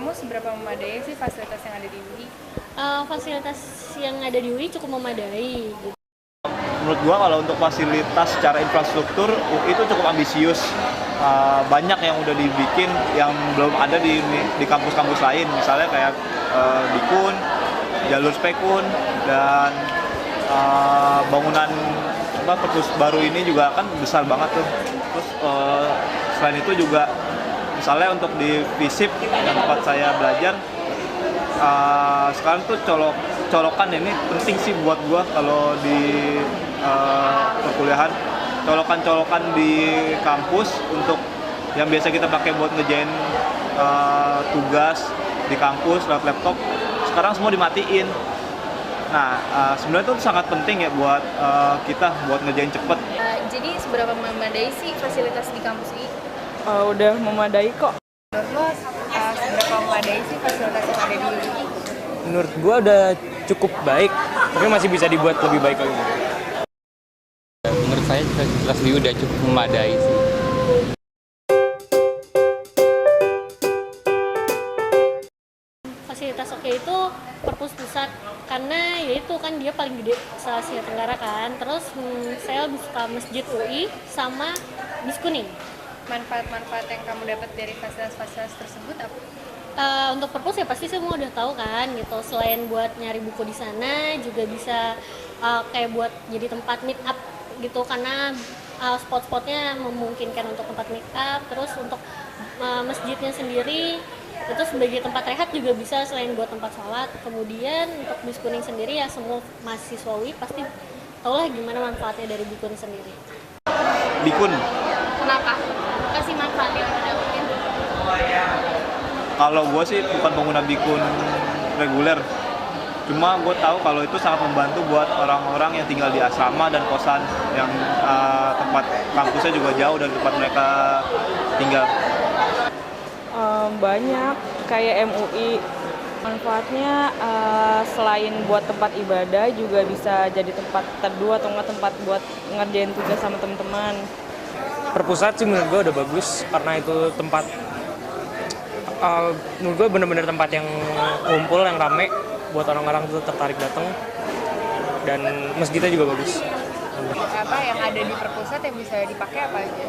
kamu seberapa memadai sih fasilitas yang ada di UI? Fasilitas yang ada di UI cukup memadai gitu. Menurut gua kalau untuk fasilitas secara infrastruktur UI itu cukup ambisius. Banyak yang udah dibikin yang belum ada di kampus-kampus lain, misalnya kayak Bikun, jalur Spekun, dan bangunan perpus baru ini juga kan besar banget tuh. Terus selain itu juga misalnya untuk di FISIP yang tempat saya belajar, sekarang tuh colokan ini penting sih buat gua kalau di perkuliahan. Colokan di kampus untuk yang biasa kita pakai buat ngerjain tugas di kampus lewat laptop, sekarang semua dimatiin. Nah, sebenarnya itu sangat penting ya buat kita buat ngerjain cepet. Jadi seberapa memadai sih fasilitas di kampus UI? Udah memadai kok. Menurut lo seberapa memadai sih fasilitas yang ada di UI? Menurut gua udah cukup baik, tapi masih bisa dibuat lebih baik lagi. Menurut saya fasilitas UI udah cukup memadai sih. Fasilitas oke itu perpus pusat, karena ya itu kan dia paling gede se-Asia Tenggara kan. Terus saya lebih suka Masjid UI sama Biskuning. Manfaat-manfaat yang kamu dapat dari fasilitas-fasilitas tersebut apa? Untuk perpus ya pasti semua udah tahu kan gitu. Selain buat nyari buku di sana, juga bisa kayak buat jadi tempat meet up gitu, karena spot-spotnya memungkinkan untuk tempat meet up. Terus untuk masjidnya sendiri itu sebagai tempat rehat juga bisa, selain buat tempat sholat. Kemudian untuk Bis Kuning sendiri ya semua mahasiswa UI pasti tahu lah gimana manfaatnya dari Bikun sendiri. Bikun. Kenapa? Kasih manfaat yang ada mungkin? Kalau gue sih bukan pengguna Bikun reguler, cuma gue tahu kalau itu sangat membantu buat orang-orang yang tinggal di asrama dan kosan yang tempat kampusnya juga jauh dari tempat mereka tinggal. Banyak kayak MUI, manfaatnya selain buat tempat ibadah juga bisa jadi tempat teduh atau nggak tempat buat ngerjain tugas sama teman-teman. Perpusat sih menurut gue udah bagus, karena itu tempat menurut gue bener-bener tempat yang ngumpul, yang rame buat orang-orang tuh tertarik datang, dan masjidnya juga bagus. Apa yang ada di perpusat yang bisa dipakai apa aja?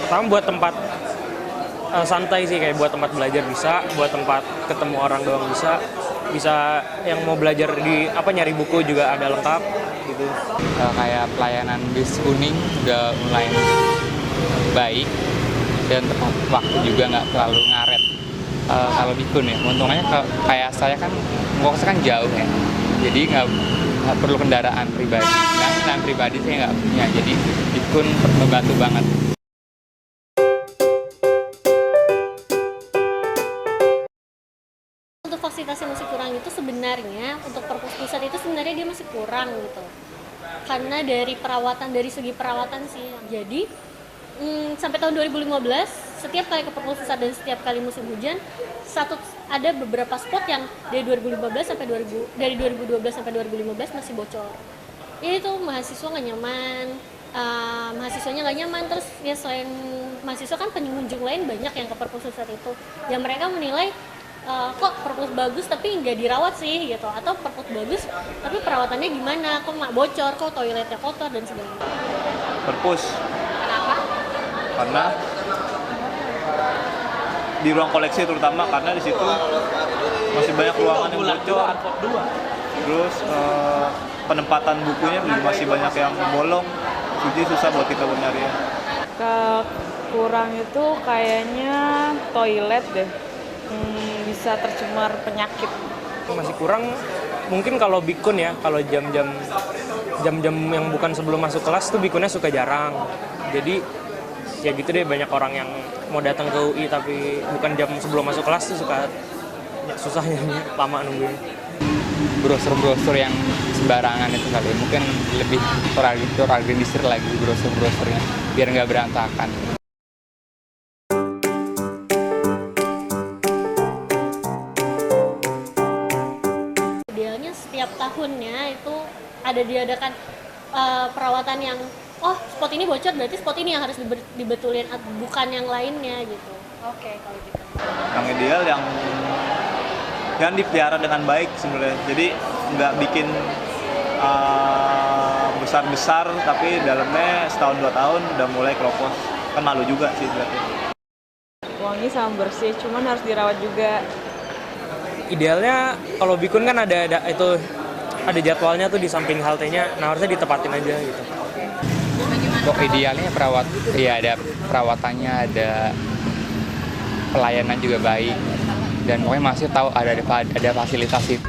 Pertama buat tempat santai sih, kayak buat tempat belajar bisa, buat tempat ketemu orang doang bisa yang mau belajar di nyari buku juga ada lengkap gitu. Kayak pelayanan Bis Kuning udah mulai baik dan tepat waktu juga nggak terlalu ngaret. Kalau Bikun ya, untungnya kayak saya kan ngokosnya kan jauh ya, jadi nggak perlu kendaraan pribadi. Nah, kendaraan pribadi saya nggak punya, jadi Bikun membantu banget. Untuk fasilitas yang masih kurang itu sebenarnya untuk perpus pusat itu sebenarnya dia masih kurang gitu, karena dari segi perawatan sih. Jadi sampai tahun 2015 setiap kali ke perpus pusat dan setiap kali musim hujan ada beberapa spot yang dari 2012 sampai 2015 masih bocor. Ya itu mahasiswa nggak nyaman, mahasiswanya nggak nyaman. Terus ya selain mahasiswa kan pengunjung lain banyak yang ke perpus pusat itu, ya mereka menilai kok perpus bagus tapi nggak dirawat sih gitu, atau perpus bagus tapi perawatannya gimana, kok bocor, kok toiletnya kotor dan sebagainya. Perpus. Kenapa? Karena di ruang koleksi terutama, karena di situ masih banyak ruangan yang bocor. Terus penempatan bukunya masih banyak yang bolong, jadi susah buat kita nyarinya. Kurang itu kayaknya toilet deh, bisa tercemar penyakit. Masih kurang mungkin kalau Bikun ya, kalau jam-jam yang bukan sebelum masuk kelas tuh Bikunnya suka jarang. Jadi ya gitu deh, banyak orang yang mau datang ke UI tapi bukan jam sebelum masuk kelas tuh suka susahnya lama nungguin. Brosur-brosur yang sembarangan itu kali, mungkin lebih terorganisir lagi brosur-brosurnya biar nggak berantakan. Idealnya setiap tahunnya itu ada diadakan perawatan yang oh spot ini bocor berarti spot ini yang harus dibetulin, bukan yang lainnya gitu. Oke, kalau gitu. Yang ideal yang dipelihara dengan baik sebenarnya. Jadi nggak bikin besar-besar tapi dalamnya setahun 2 tahun udah mulai keropos, kan malu juga sih berarti. Wangi sama bersih, cuman harus dirawat juga. Idealnya kalau bikun kan ada jadwalnya tuh di samping haltenya, nah harusnya ditepatin aja gitu. Kok idealnya ada perawatannya, ada pelayanan juga baik, dan pokoknya masih tahu ada fasilitas itu.